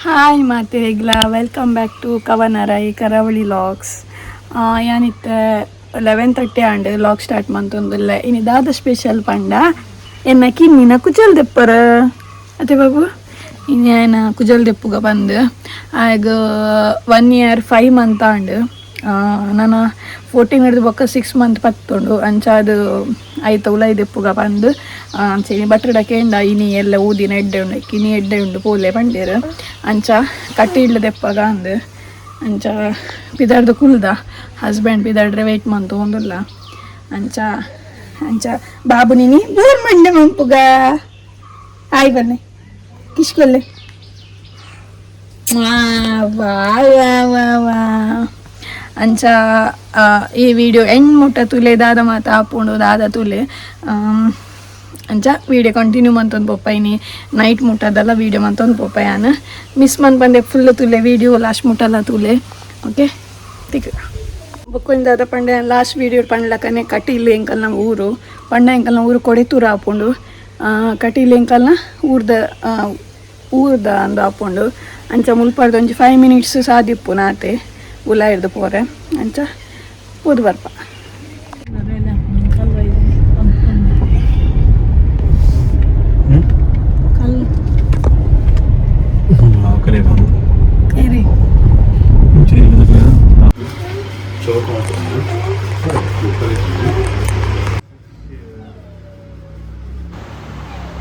Hi ಮಾತೆ ಹೇಗ್ಲಾ welcome back to Kavana Rai Karavali vlogs ಯಾನಿತ್ತೆ 11:30 ಆಂಡ್ ಲಾಗ್ ಸ್ಟಾರ್ಟ್ ಮಂತೊಂದುಲ್ಲೆ ಇನಿದಾದ ಸ್ಪೆಷಲ್ ಪಂಡ ಎನ್ನ ಕಿನ್ನಿನ ಕುಜಲ್ ದೆಪ್ಪರ ಅತ್ತೆ ಬಾಬು ಇನ್ನೇನ ಕುಜಲ್ ದೆಪ್ಪುಗ ಬಂದು ಆಗ 1 year 5 month ಆಂಡ್ ನಾನು 14 ಹಿಡಿದು ಬೊಕ್ಕ 6 month ಪತ್ತೊಂಡು ಅಂಚ ಅದು ಆಯ್ತು ಉಲೈ ದೆಪ್ಪುಗ ಬಂದು ಅಂಚೆ ಬಟ್ರಡಕ್ಕೆ ಎಂಡ ಇನಿ ಎಲ್ಲ ಊದಿನ ಎಡ್ಡೆ ಉಂಡು ಕಿನಿ ಎಡ್ಡೆ ಉಂಡು ಪೋಲೆ ಬಂಡೇರು ಅಂಚ ಕಟ್ಟಿ ಇಡ್ಲ ದೆಪ್ಪಗ ಅಂದು ಅಂಚ ಪಿದಾರ್ದು ಕುಲ್ದ ಹಸ್ಬೆಂಡ್ ಪಿದಾಡ್ರೆ ವೆಯ್ಟ್ ಮಂತು ಒಂದುಲ್ಲ ಅಂಚ ಅಂಚ ಬಾಬು ನೀನಿ ಬೋರ್ ಮಂಡೆ ಮಂಪುಗ ಆಯ್ ಬನ್ನಿ ಕಿಶ್ಕೊಲ್ಲೆ ವಾ ವಾ ವಾ ವಾ ಅಂಚ ಈ ವಿಡಿಯೋ ಎಂಡ್ ಮುಟ್ಟ ತುಲೆ ದಾದ ಮಾತ ಆಪುಂಡು ದಾದ ತುಲೆ ಅಂಚ ವಿಡಿಯೋ ಕಂಟಿನ್ಯೂ ಮಂತೊಂದು ಪೊಪ್ಪೈನಿ ನೈಟ್ ಮುಟ್ಟದಲ್ಲ ವಿಡಿಯೋ ಮಂತೊಂದು ಪೊಪ್ಪಯಾನ ಮಿಸ್ ಮನ್ ಬಂದೆ ಫುಲ್ ತುಲೆ ವಿಡಿಯೋ ಲಾಸ್ಟ್ ಮುಟ್ಟಲ್ಲ ತುಲೆ ಓಕೆ ತಿಕ್ ಬುಕ್ಕಿಂದ ಪಂಡೆ ಲಾಸ್ಟ್ ವಿಡಿಯೋ ಪಂಡ್ಲಕ್ಕನೆ ಕಟೀಲ್ ಎಂಕಲ್ನ ಊರು ಪಂಡ ಎಂಕಲ್ನ ಊರು ಕೊಡೆತೂರು ಆಪುಂಡು ಕಟೀಲ್ ಎಂಕಲ್ನ ಊರ್ದ ಅಂದು ಆಪುಂಡು ಅಂಚ ಮುಲ್ಪಾಡ್ದು ಒಂಜಿ 5 minutes ಸಾದಿಪ್ಪು ನಾತೆ ಉಲ ಹಿಡ್ದು ಪೋರೆ ಅಂಚ ಪೋದು ಬರ್ಪ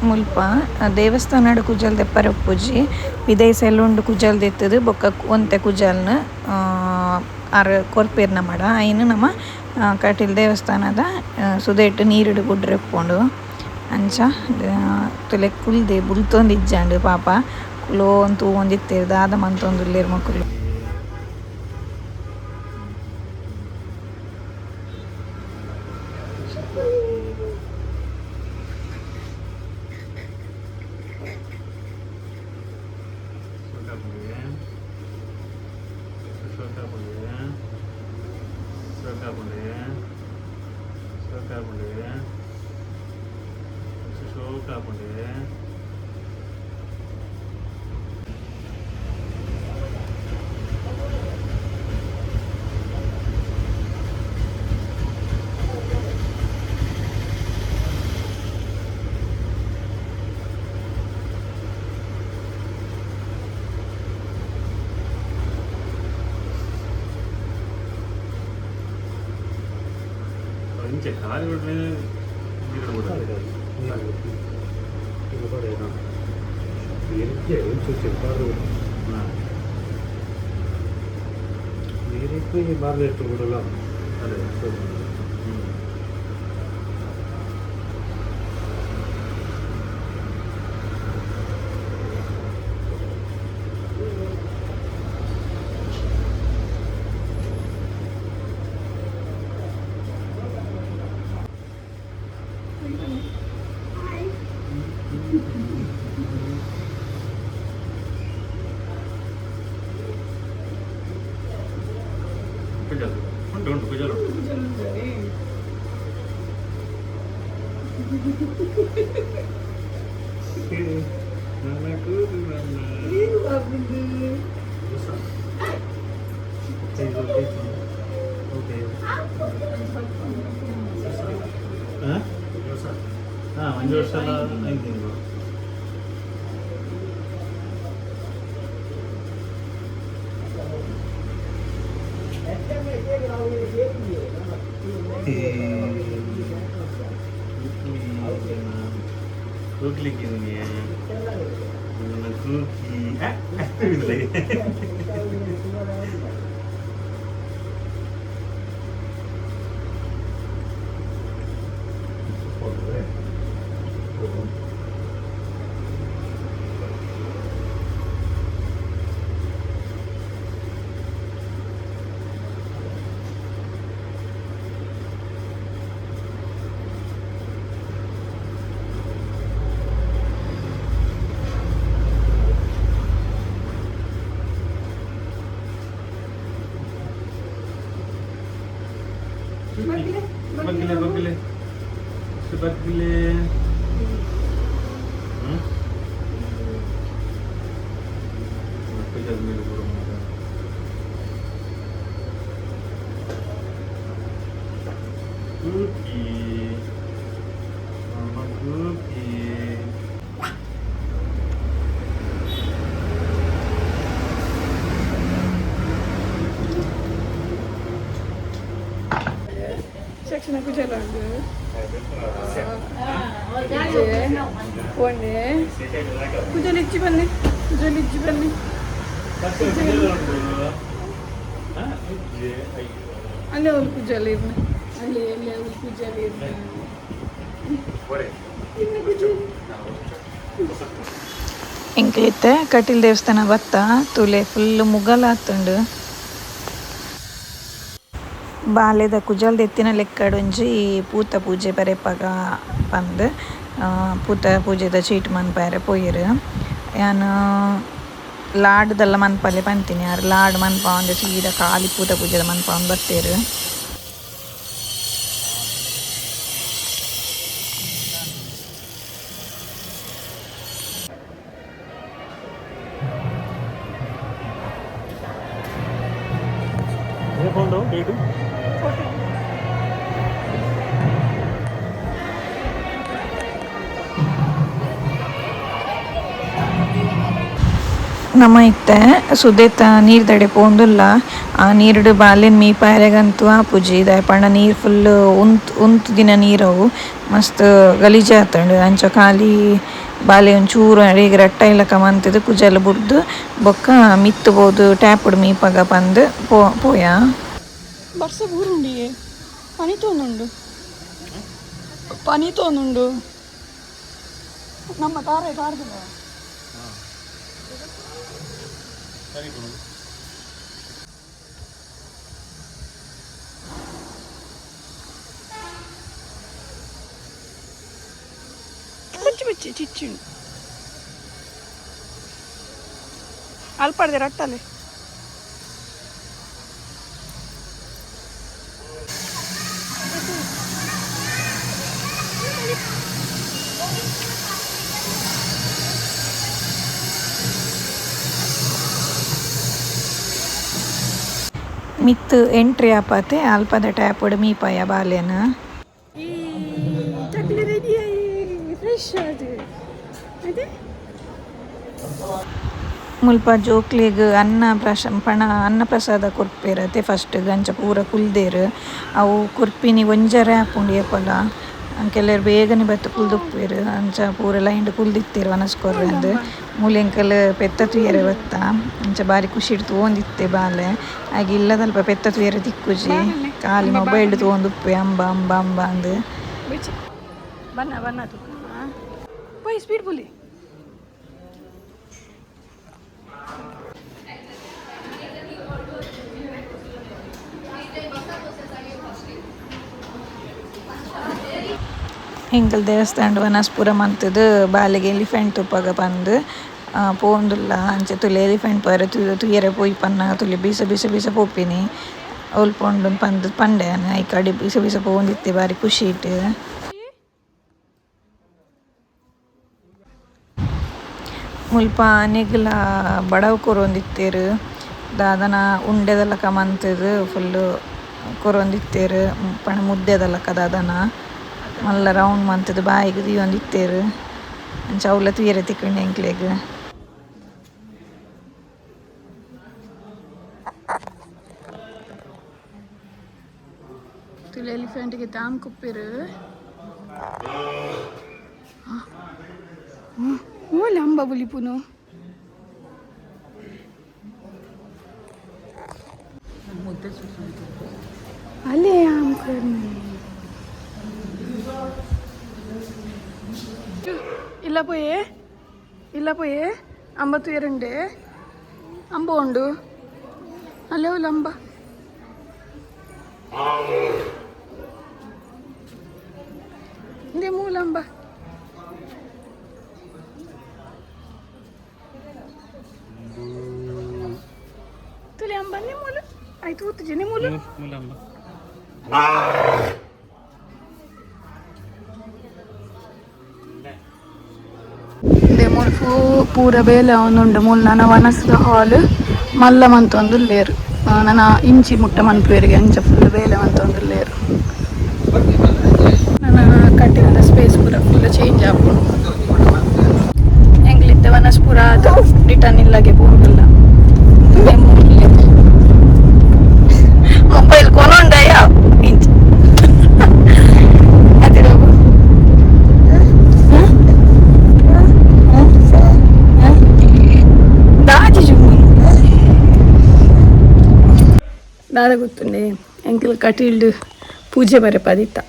ಮುಲ್ಪ ದೇವಸ್ಥಾನಡು ಕುಜಲ್ ದೆಪ್ಪರ ಉಪ್ಪುಜಿ ವಿದೇಶ ಎಲ್ಲುಂಡು ಕುಜಲ್ ದೆತ್ತದು ಬೊಕ್ಕ ಒಂತೆ ಕುಜಲ್ನ ಆರು ಕೊರ್ಪೇರ್ನ ಮಾಡ ಐನು ನಮ್ಮ ಕಟೀಲ್ ದೇವಸ್ಥಾನದ ಸುದೇಟ್ ನೀರುಡು ಗುಡ್ರೆ ಉಪ್ಪುಂಡು ಅಂಚ ತುಲೆ ಕುಲ್ದೆ ಬುಲ್ತೊಂದು ಇಜ್ಜಾಂಡು ಪಾಪ ಕುಲೋ ಅಂತೂ ಒಂದಿತ್ತೇರು ದಾದ ಮಂತೊಂದುಲ್ಲೇರು ಮಕ್ಕಳು ಒಂದು ವರ್ಷ ಎಲ್ಲ 5 ತಿಂಗಳು ಕೂಗ್ಲಿಕ್ಕಿದೀನಿ ಕೂಗಿ Bagile. Sebagile. ಅದು ನೀರು ಕೂಡ ಕೂಕಿ ಅಮ್ಮ Kuki section aku jalan ke pone kuja licci banne alle ol kuja lirne alle ol kuja lirne ಎಂಕ್ಲಿತ್ತೆ Kateel ದೇವಸ್ಥಾನ ಬತ್ತ ತುಲೆ ಫುಲ್ ಮುಗಲಾತುಂಡು ಬಾಲ್ಯದ ಕುಜಲ್ದ ಎತ್ತಿನ ಲೆಕ್ಕಡೊಂಜಿ ಪೂತ ಪೂಜೆ ಬರೆಪಗ ಪಂದ್ ಪೂತ ಪೂಜೆದ ಚೀಟ್ ಮನ್ಪಾರೆ ಪೋಯಿರು ಯಾನು ಲಾಡ್ದೆಲ್ಲ ಮನ್ಪಲೆ ಪಂತೀನಿ ಯಾರು ಲಾಡ್ ಮನ್ಪ ಒಂದು ಸೀದ ಖಾಲಿ ಪೂತ ಪೂಜೆದ ಮನ್ಪ ಒಂದು ಬರ್ತೇರು ಡೇಟು ನಮ್ಮ ಇತ್ತೆ ಸುದೇತ ನೀರು ತಡೆ ಪೋಂದುಲ್ಲ ಆ ನೀರುಡು ಬಾಲೆನ್ ಮೀಪಾಯರೆಗಂತೂ ಆ ಪೂಜೆ ದಾಯಪಂಡ ನೀರು ಫುಲ್ ಉಂತು ದಿನ ನೀರವು ಮಸ್ತ್ ಗಲೀಜ್ ಆತಂಡು ಅಂಚ ಖಾಲಿ ಬಾಲೆ ಒಂಚೂರು ಅಡಿಗೆ ರಟ್ಟ ಇಲ್ಲಕ ಮಂತದು ಕುಜೆಲ್ಲ ಬುಡ್ದು ಬೊಕ್ಕ ಮಿತ್ತುಬೋದು ಟ್ಯಾಪುಡು ಮೀಪಗ ಪಂದು ಪೋಯ ಬರ್ಸ ಬೂರುಂಡಿ ಪನಿ ತೋನುಂಡು ನಮ್ಮ ತಾರೆ ಪಾರ್ದಿಲ್ಲ ಸರಿ ಕೊಡು ಬಚ್ಚಿ ಚಿಚ್ಚುಂಡು ಅಲ್ಪಡ್ದೆ ರಟ್ಟಲೆ ಮಿತ್ತು ಎಂಟ್ರಿ ಆಪತ್ತೆ ಅಲ್ಪದ ಟ್ಯಾಪುಡು ಮೀಪಾಯ ಬಾಲೆನ ಚಕ್ಲಿ ರೆಡಿ ಫ್ರೆಶ್ ಅದು ಮುಲ್ಪ ಜೋಕ್ಲಿಗ್ ಅನ್ನ ಪ್ರಸಾದ ಕೊರ್ಪೇರತೆ ಫಸ್ಟ್ ಗಂಚ ಪೂರ ಕುಲ್ದೇರು ಅವು ಕುರ್ಪಿನಿ ಒಂಜರ ಆಪುಂಡು ಏಪಲ ಕೆಲವರು ಬೇಗನೆ ಬತ್ತು ಕುಲ್ದುಪ್ಪೇರು ಅಂಚ ಪೂರ ಲೈಂಡ್ ಕುಲ್ದಿತ್ತೇರು ಅನಸ್ಕೊರ್ರೆ ಅಂದು ಮೂಲೆಂಕಲ್ ಪೆತ್ತ ತುಯರೆ ಬತ್ತ ಅಂಚ ಬಾರಿ ಖುಷಿ ಇಡ್ತು ಓಂದಿತ್ತೆ ಬಾಲೆ ಹಾಗೆ ಇಲ್ಲದಲ್ಪ ಪೆತ್ತ ತುಯರೆ ತಿಕ್ಕುಜಿ ಖಾಲಿ ಮೊಬೈಲ್ ತೊಗೊಂದುಪ್ಪೆ ಅಂಬ ಅಂಬ ಅಂಬ ಅಂದು ಬನ್ನ ಪೋಯ್ ಸ್ಪೀಡ್ ಪುಲಿ ಎಂಕಲ್ ದೇವಸ್ಥಾನ ವನಸ್ಪುರ ಮಂತದು ಬಾಲೆಗೆ ಎಲಿಫೆಂಟ್ ತುಪ್ಪಗ ಪಂದು ಪೋಂದುಲ್ಲ ಅಂಚೆ ತುಲೆ ಎಲಿಫೆಂಟ್ ಪರ ತುಯರೆ ಪೋಯಿ ಪನ್ನ ತುಲೆ ಬೀಸ ಪೋಪಿನಿ ಒಲ್ಪೊಂಡು ಪಂದು ಪಂಡೆ ಈ ಕಡೆ ಬೀಸ ಪೋಂದಿತ್ತೆ ಬಾರಿ ಖುಷಿ ಇಟ್ಟು ಮುಲ್ಪ ನೆಗ್ಲ ಬಡವು ಕೊರೊಂದಿತ್ತೇರು ದಾದನ ಉಂಡೆದಲ್ಲಕ ಮಂತದು ಫುಲ್ಲು ಕೊರೊಂದಿತ್ತೇರು ಪಣ ಮುದ್ದೆದಲ್ಲಕ ದಾದನ ಮಲ್ಲ ರೌಂಡ್ ಮಂತದು ಬಾಯಿಗೆ ದಿಯೊಂದಿತ್ತೇರು ಅಂಚ ಅವಲ ತುಯರೆ ತಿಕ್ಕಂಡು ಎಂಕ್ಲೆಗ್ ತುಲೆ ಎಲಿಫೆಂಟ್ಗೆ ತಾಮ್ ಕುಪ್ಪಿರು ಓಲೆ ಅಂಬ ಬುಲಿಪುನು ಅಲ್ಲೇ ಆಮ್ ಕರ್ನಿ ಇಲ್ಲ ಪೋಯೆ ಅಂಬ ತುಯರುಂಡೆ ಅಂಬ ಉಂಡು ಅಲ್ಲೇ ಓಲೆ ಅಂಬ ಇಂದೇ ಮೂಲಂಬ ತುಲೆ ಅಂಬ ಮೂಲ ಆಯ್ತು ಊತಜೆ ಮೂಲ ಮೂಲಂಬ ಪೂರ ಬೇಲೆ ಒಂದುಂಡು ಮೂಲ ನನ್ನ ವನಸ್ದ ಹಾಲ್ ಮಲ್ಲ ಮಂತೊಂದು ಲೇರು ನನ್ನ ಇಂಚಿ ಮುಟ್ಟ ಮನ್ಪೇರಿಗೆ ಅಂಚ ಫುಲ್ ಬೇಲೆ ಮಂತೊಂದು ಲೇರು ನನ್ನ ಕಟ್ಟಿದ ಸ್ಪೇಸ್ ಪೂರ ಫುಲ್ ಚೇಂಜ್ ಆಗ್ಬೋದು ಎಂಗ್ಲಿದ್ದ ವನಸ್ ಪೂರ ಅದು ರಿಟರ್ನ್ ಇಲ್ಲಗೆ ಪೋಗಲ್ಲ ಮೊಬೈಲ್ ಕೊನೊಂಡಯ್ಯ ಇಂಚ ಅದಿರೋಗು ದಾದ ಗೊತ್ತುಂಡೆ ಎಂಕಲ್ ಕಟೀಲ್ಡ್ ಪೂಜೆ ಬರೆ ಪದಿತ್ತ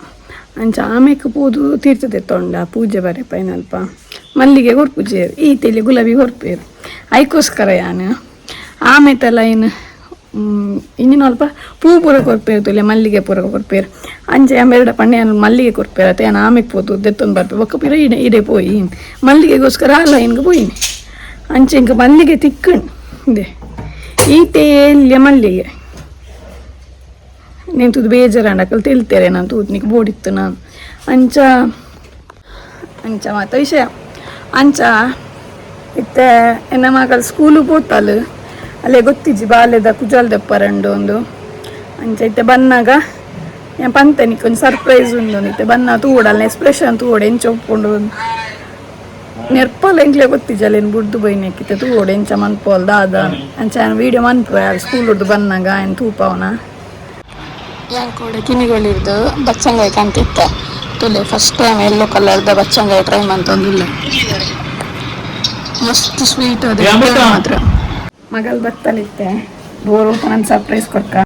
ಅಂಚ ಆಮೆಕ್ ಪೂದು ತೀರ್ಥದೆ ತೊಂಡ ಪೂಜೆ ಬರೆ ಪೈನಲ್ಪ ಮಲ್ಲಿಗೆ ಹೊರ್ಪುಜೇರು ಈ ತೆಲಿ ಗುಲಾಬಿ ಹೊರ್ಪೇರು ಐಕೋಸ್ಕರ ಯಾನು ಆಮೆತಲ್ಲ ಇನ್ನು ಇನ್ನಿನ ಅಲ್ಪ ಪೂ ಪೂರ ಕೊರ್ಪೇರು ತುಲೆ ಮಲ್ಲಿಗೆ ಪೂರ ಕೊರ್ಪೇರು ಅಂಚೆ ಆಂಬೆರಡ ಪಂಡೆ ಮಲ್ಲಿಗೆ ಕೊರ್ಪೇರು ಅತ್ತೆ ನಾನು ಆಮೆಗೆ ಪೋತು ದೆತ್ತೊಂದು ಬರ್ಪೇರು ಒಕ್ಕ ಪೀರ ಇಡೆ ಪೋಯಿ ಮಲ್ಲಿಗೆಗೋಸ್ಕರ ಅಲ್ಲ ಇನ್ಗೆ ಪೋಯಿನಿ ಅಂಚೆ ಇಂಕ ಮಲ್ಲಿಗೆ ತಿಕ್ಕಣ್ ಇದೆ ಈ ತೇಲ್ಯ ಮಲ್ಲಿಗೆ నేను తుది ಬೇಜಾರಂಡಕಲ್ ತಿಳ್ತೇರೆ ನಾನು ತೂತ್ನಿಗೆ ಬೋಡಿತ್ತು ನಾನು ಅಂಚ ಅಂಚ ಮಾತ ವಿಷಯ ಅಂಚ ಇತ್ತೆ ಎನ್ನ ಮಗಳು ಸ್ಕೂಲು ಪೋತಲ್ ಅಲ್ಲೇ ಗೊತ್ತಿಜ್ಜಿ ಬಾಲ್ಯದ ಕುಜಾಲ್ ದೆಪ್ಪರಂಡು ಒಂದು ಅಂಚ ಇತ್ತೆ ಬನ್ನಾಗ ನಾನು ಪಂತನಿಕ್ಕೆ ಒಂದು ಸರ್ಪ್ರೈಸ್ ಉಂಡು ಇತ್ತೆ ಬನ್ನ ತೂಡಲ್ಲ ಎಕ್ಸ್ಪ್ರೆಷನ್ ತೂಡೆ ಎಂಚ ಒಪ್ಕೊಂಡು ನೆರ್ಪಲ್ ಎಂಕ್ಲೆ ಗೊತ್ತಿಜ್ಜಲ್ಲ ಏನು ಬುಡ್ದು ಬೈನಕ್ಕಿತ್ತೆ ತೂಡೆ ಎಂಚ ಮನ್ಪೋಲ್ ದಾದ ಅಂಚ ವೀಡಿಯೋ ಮನ್ಪು ಸ್ಕೂಲ್ ಹುಡ್ದು ಬನ್ನಾಗ ಏನು ತೂಪವನ yang ಕೂಡ ಕಿನಿಗಳಿರ್ದು ಬಚ್ಚಂಗಾಯಿ ಕಾಣ್ತಿತ್ತೆ ತುಲೆ ಫಸ್ಟ್ ಟೈಮ್ ಎಲ್ಲೋ ಕಲರ್ದ ಬಚ್ಚಂಗಾಯಿ ಟ್ರೈ ಮಾಡ್ತಂದಿಲ್ಲ ಮಸ್ತ್ ಸ್ವೀಟ್ ಅದು ಮಾತ್ರ ಮಗಳು ಬತ್ತಲಿತ್ತೆ ಬೋರು ನನ್ನ ಸರ್ಪ್ರೈಸ್ ಕೊಡ್ಕ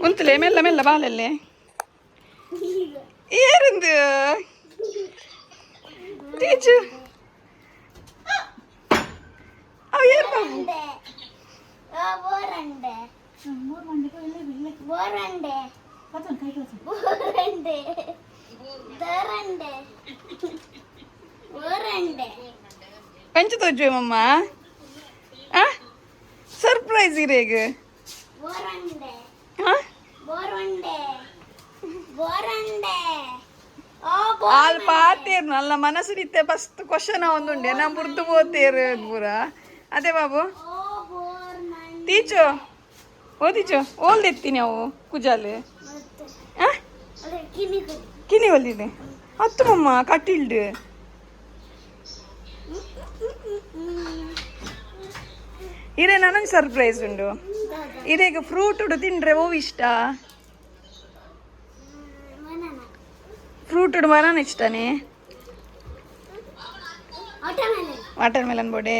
ಉಂತಲೇ ಮೆಲ್ಲ ಮೆಲ್ಲ ಬಾಲಲ್ಲೇ ಏರಿಂದು ಟೀಚು ಪಂಚ ತೋಜು ಮಮ್ಮ ಸರ್ಪ್ರೈಸ್ ಇರೇಗ ಆಲ್ ಪಾತೇರು ನಲ್ಲ ಮನಸ್ಸಿರಿತ್ತೆ ಫಸ್ಟ್ ಕ್ವಶನ್ ಒಂದುಂಡೆ ನಾ ಬುರ್ದು పోతೇರು ಪೂರ ಅದೇ ಬಾಬು ತೀಚು ಓ ತೀಚು ಓಲ್ದೆತ್ತೀನಿ ಅವು ಕುಜಾಲು ಕಿನಿ ಒಲ್ಲಿದೆ ಹತ್ತು ಮಮ್ಮ ಕಟ್ಟಿಲ್ಡು ಇದೇ ನನಗೆ ಸರ್ಪ್ರೈಸ್ ಉಂಡು ಇದೀಗ ಫ್ರೂಟ್ ಉಡು ತಿಂಡ್ರೆ ಓ ಇಷ್ಟ ಫ್ರೂಟ್ ಉಡು ಬನಾನ ಇಷ್ಟನೇ ವಾಟರ್ ಮೆಲನ್ ಬೋಡೆ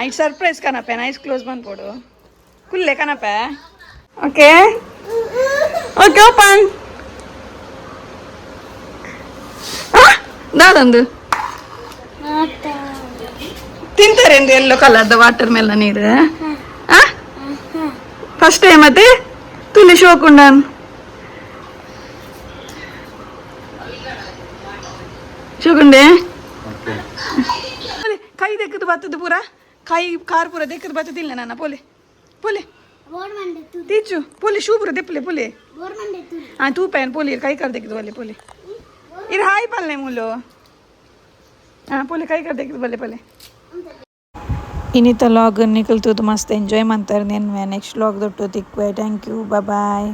ಇದು ಸರ್ಪ್ರೈಸ್ ಕನಪೆ ಐಸ್ ಕ್ಲೋಸ್ ಬಂದ್ಕೊಡು ಕುಲ್ಲೆ ಕನಪೆ ಓಕೆ ಓಕೆ ಓಪನ್ ದಾದೊಂದು ತಿಂತಾರೆ ಎಂದು ಎಲ್ಲೋ ಕಲರ್ದ ವಾಟರ್ ಮೆಲನ್ ಇದೆ ಫಸ್ಟ್ ಟೈಮ್ ಮತ್ತೆ ತುಲಿ ಶೋಕುಂಡನ್ ಶೋಕುಂಡೆ ಕೈ ದೆಕ್ಕದು ಬತ್ತದು ಪೂರ ಕೈ ಕಾರ್ ಪೂರ ದೆಕ್ಕದು ಬತ್ತದಿಲ್ಲ ನನ್ನ ಪೋಲೆ ಪೋಲೆ ತೀಚು ಪೋಲಿ ಶೂ ಪೂರ ದೆಪ್ಪಲೆ ಪೋಲೆ ತೂ ಪೈನ್ ಪೋಲಿ ಕೈ ಕಾರ್ ದೆಕ್ಕದು ಬಲ್ಲೆ ಪೋಲೆ ಇರು ಹಾಯ್ ಪಲ್ಲೆ ಮೂಲು ಪೋಲೆ ಕೈ ಕಾರ್ ದೆಕ್ಕದು ಬಲ್ಲೆ ಪೋಲೆ ಇನ್ನಿತ ಲಾಗ್ ನಿಕಲ್ತದ್ದು ಮಸ್ತ್ ಎಂಜಾಯ್ ಮಾಡ್ತಾರೆ ನೆನ್ವೆ ನೆಕ್ಸ್ಟ್ ಲಾಗ್ ದೊಟ್ಟು ತಿಕ್ವೆ ಥ್ಯಾಂಕ್ ಯು ಬಾಯ್